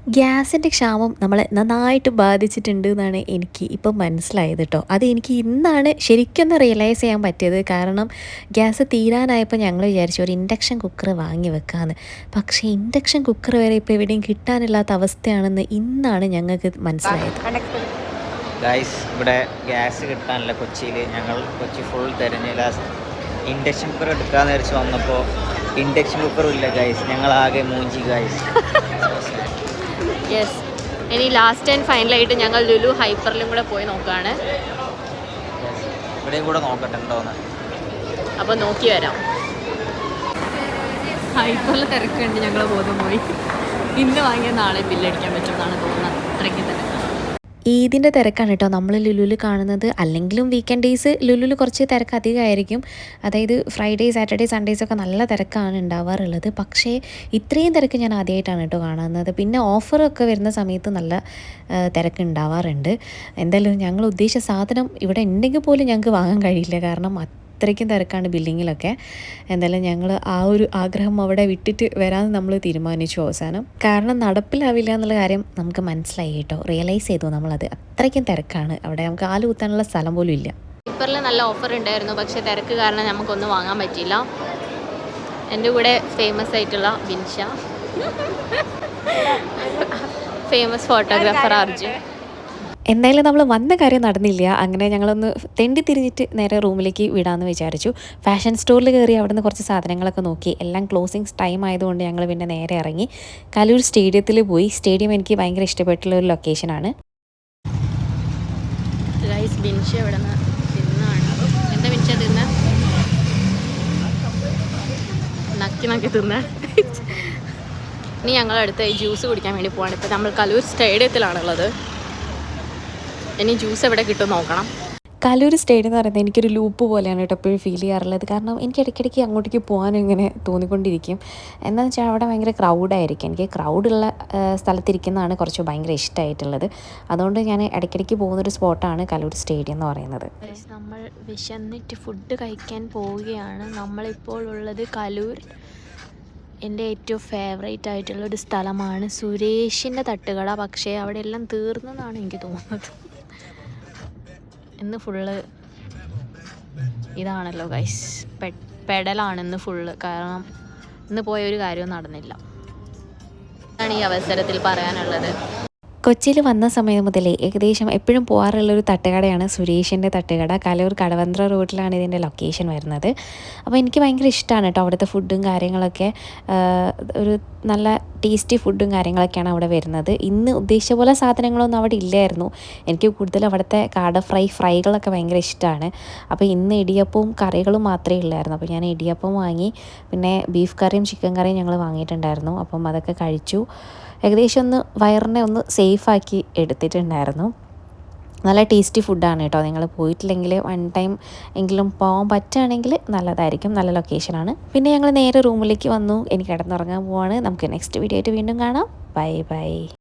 ഗ്യാസിൻ്റെ ക്ഷാമം നമ്മളെ നന്നായിട്ട് ബാധിച്ചിട്ടുണ്ട് എന്നാണ് എനിക്ക് ഇപ്പം മനസ്സിലായത് കേട്ടോ. അത് എനിക്ക് ഇന്നാണ് ശരിക്കൊന്ന് റിയലൈസ് ചെയ്യാൻ പറ്റിയത്. കാരണം ഗ്യാസ് തീരാനായപ്പോൾ ഞങ്ങൾ വിചാരിച്ചു ഒരു ഇൻഡക്ഷൻ കുക്കർ വാങ്ങി വെക്കാമെന്ന്. പക്ഷേ ഇൻഡക്ഷൻ കുക്കർ വരെ ഇപ്പോൾ എവിടെയും കിട്ടാനില്ലാത്ത അവസ്ഥയാണെന്ന് ഇന്നാണ് ഞങ്ങൾക്ക് മനസ്സിലായത്. ഗൈസ്, ഇവിടെ ഗ്യാസ് കിട്ടാനില്ല കൊച്ചിയിൽ. ഞങ്ങൾ കൊച്ചി ഫുൾ തിരഞ്ഞ് ലാസ്റ്റ് ഇൻഡക്ഷൻ കുക്കർ എടുക്കാമെന്ന് വിചാരിച്ച് വന്നപ്പോൾ ഇൻഡക്ഷൻ കുക്കറും ഇല്ല ഗൈസ്. ഞങ്ങളാകെ മൂഞ്ചി ഗൈസ്. യെസ്, ഇനി ലാസ്റ്റ് ആൻഡ് ഫൈനലായിട്ട് ഞങ്ങൾ ലുലു ഹൈപ്പറിലും കൂടെ പോയി നോക്കുകയാണ്. ഇവിടെയും കൂടെ നോക്കട്ടെ ഉണ്ടോന്ന്. അപ്പോൾ നോക്കി വരാം. ഹൈപ്പറിൽ തിരക്കുണ്ട്, ഞങ്ങൾ ബോധം പോയി. ഇന്ന് വാങ്ങിയ നാളെ ബില്ലടിക്കാൻ പറ്റുമെന്നാണ് തോന്നുന്നത്. അത്രയ്ക്ക് തിരക്ക്. ഈദിൻ്റെ തിരക്കാണ് കേട്ടോ നമ്മൾ ലുലുവിൽ കാണുന്നത്. അല്ലെങ്കിലും വീക്കെൻഡ് ഡേയ്സ് ലുലുവിൽ കുറച്ച് തിരക്ക് അധികമായിരിക്കും. അതായത് ഫ്രൈഡേ, സാറ്റർഡേ, സൺഡേസൊക്കെ നല്ല തിരക്കാണ് ഉണ്ടാവാറുള്ളത്. പക്ഷേ ഇത്രയും തിരക്ക് ഞാൻ ആദ്യമായിട്ടാണ് കേട്ടോ കാണുന്നത്. പിന്നെ ഓഫറൊക്കെ വരുന്ന സമയത്ത് നല്ല തിരക്ക് ഉണ്ടാവാറുണ്ട്. എന്തായാലും ഞങ്ങൾ ഉദ്ദേശിച്ച സാധനം ഇവിടെ ഉണ്ടെങ്കിൽ പോലും ഞങ്ങൾക്ക് വാങ്ങാൻ കഴിയില്ല. കാരണം അത്രയ്ക്കും തിരക്കാണ് ബില്ലിങ്ങിലൊക്കെ. എന്തായാലും ഞങ്ങൾ ആ ഒരു ആഗ്രഹം അവിടെ വിട്ടിട്ട് വരാമെന്ന് നമ്മൾ തീരുമാനിച്ചു അവസാനം. കാരണം നടപ്പിലാവില്ല എന്നുള്ള കാര്യം നമുക്ക് മനസ്സിലായി കേട്ടോ. റിയലൈസ് ചെയ്തു നമ്മളത്. അത്രയ്ക്കും തിരക്കാണ് അവിടെ. നമുക്ക് കാല് കുത്താനുള്ള സ്ഥലം പോലും ഇല്ല. ഹൈപ്പറിൽ നല്ല ഓഫർ ഉണ്ടായിരുന്നു, പക്ഷേ തിരക്ക് കാരണം നമുക്കൊന്നും വാങ്ങാൻ പറ്റിയില്ല. എൻ്റെ കൂടെ ഫേമസ് ആയിട്ടുള്ള ബിൻഷ, ഫേമസ് ഫോട്ടോഗ്രാഫർ അർജുൻ. എന്തായാലും നമ്മൾ വന്ന കാര്യം നടന്നില്ല. അങ്ങനെ ഞങ്ങളൊന്ന് തെണ്ടി തിരിഞ്ഞിട്ട് നേരെ റൂമിലേക്ക് വിടാമെന്ന് വിചാരിച്ചു. ഫാഷൻ സ്റ്റോറിൽ കയറി അവിടെ നിന്ന് കുറച്ച് സാധനങ്ങളൊക്കെ നോക്കി. എല്ലാം ക്ലോസിങ് ടൈം ആയതുകൊണ്ട് ഞങ്ങൾ പിന്നെ നേരെ ഇറങ്ങി കലൂർ സ്റ്റേഡിയത്തിൽ പോയി. സ്റ്റേഡിയം എനിക്ക് ഭയങ്കര ഇഷ്ടപ്പെട്ടുള്ള ഒരു ലൊക്കേഷനാണ്. ഗൈസ്, ബിൻഷ ഇവിടെ നിന്ന് തിന്നാണ്. എന്താ ബിൻഷ തിന്ന? നക്കി തിന്ന. ഇനി ഞങ്ങളടുത്ത് ജ്യൂസ് കുടിക്കാൻ വേണ്ടി പോവാണ്. ഇപ്പോൾ നമ്മൾ കലൂർ സ്റ്റേഡിയത്തിലാണുള്ളത്. ഇനി ജ്യൂസ് എവിടെ കിട്ടും നോക്കണം. കലൂർ സ്റ്റേഡിയം എന്ന് പറയുന്നത് എനിക്കൊരു ലൂപ്പ് പോലെയാണ് കേട്ടോ എപ്പോഴും ഫീൽ ചെയ്യാറുള്ളത്. കാരണം എനിക്ക് ഇടയ്ക്കിടയ്ക്ക് അങ്ങോട്ടേക്ക് പോകാനും ഇങ്ങനെ തോന്നിക്കൊണ്ടിരിക്കും. എന്താണെന്ന് വെച്ചാൽ അവിടെ ഭയങ്കര ക്രൗഡായിരിക്കും. എനിക്ക് ക്രൗഡുള്ള സ്ഥലത്തിരിക്കുന്നതാണ് കുറച്ച് ഭയങ്കര ഇഷ്ടമായിട്ടുള്ളത്. അതുകൊണ്ട് ഞാൻ ഇടയ്ക്കിടയ്ക്ക് പോകുന്നൊരു സ്പോട്ടാണ് കലൂർ സ്റ്റേഡിയം എന്ന് പറയുന്നത്. നമ്മൾ വിശന്നിട്ട് ഫുഡ് കഴിക്കാൻ പോവുകയാണ്. നമ്മളിപ്പോൾ ഉള്ളത് കലൂർ. എൻ്റെ ഏറ്റവും ഫേവറേറ്റ് ആയിട്ടുള്ളൊരു സ്ഥലമാണ് സുരേഷിൻ്റെ തട്ടുകട. പക്ഷേ അവിടെ എല്ലാം തീർന്നതാണ് എനിക്ക് തോന്നുന്നത്. ഇന്ന് ഫുള്ള് ഇതാണല്ലോ ഗൈസ്, പെടലാണ് ഇന്ന് ഫുള്ള്. കാരണം ഇന്ന് പോയ ഒരു കാര്യവും നടന്നില്ല. അതാണ് ഈ അവസരത്തിൽ പറയാനുള്ളത്. കൊച്ചിയിൽ വന്ന സമയം മുതലേ ഏകദേശം എപ്പോഴും പോകാറുള്ളൊരു തട്ടുകടയാണ് സുരേഷിൻ്റെ തട്ടുകട. കലൂർ കടവന്ത്ര റോഡിലാണ് ഇതിൻ്റെ ലൊക്കേഷൻ വരുന്നത്. അപ്പോൾ എനിക്ക് ഭയങ്കര ഇഷ്ടമാണ് കേട്ടോ അവിടുത്തെ ഫുഡും കാര്യങ്ങളൊക്കെ. ഒരു നല്ല ടേസ്റ്റി ഫുഡും കാര്യങ്ങളൊക്കെയാണ് അവിടെ വരുന്നത്. ഇന്ന് ഉദ്ദേശിച്ച പോലെ സാധനങ്ങളൊന്നും അവിടെ ഇല്ലായിരുന്നു. എനിക്ക് കൂടുതൽ അവിടുത്തെ കാട ഫ്രൈകളൊക്കെ ഭയങ്കര ഇഷ്ടമാണ്. അപ്പോൾ ഇന്ന് ഇടിയപ്പവും കറികളും മാത്രമേ ഉള്ളായിരുന്നു. അപ്പോൾ ഞാൻ ഇടിയപ്പം വാങ്ങി. പിന്നെ ബീഫ് കറിയും ചിക്കൻ കറിയും ഞങ്ങൾ വാങ്ങിയിട്ടുണ്ടായിരുന്നു. അപ്പം അതൊക്കെ കഴിച്ചു. ഏകദേശം ഒന്ന് വയറിനെ ഒന്ന് സേഫാക്കി എടുത്തിട്ടുണ്ടായിരുന്നു. നല്ല ടേസ്റ്റി ഫുഡാണ് കേട്ടോ. നിങ്ങൾ പോയിട്ടില്ലെങ്കിൽ വൺ ടൈം എങ്കിലും പോകാൻ പറ്റുകയാണെങ്കിൽ നല്ലതായിരിക്കും. നല്ല ലൊക്കേഷനാണ്. പിന്നെ ഞങ്ങൾ നേരെ റൂമിലേക്ക് വന്നു. എനിക്ക് കിടന്നുറങ്ങാൻ പോവാണ്. നമുക്ക് നെക്സ്റ്റ് വീഡിയോ ആയിട്ട് വീണ്ടും കാണാം. Bye bye.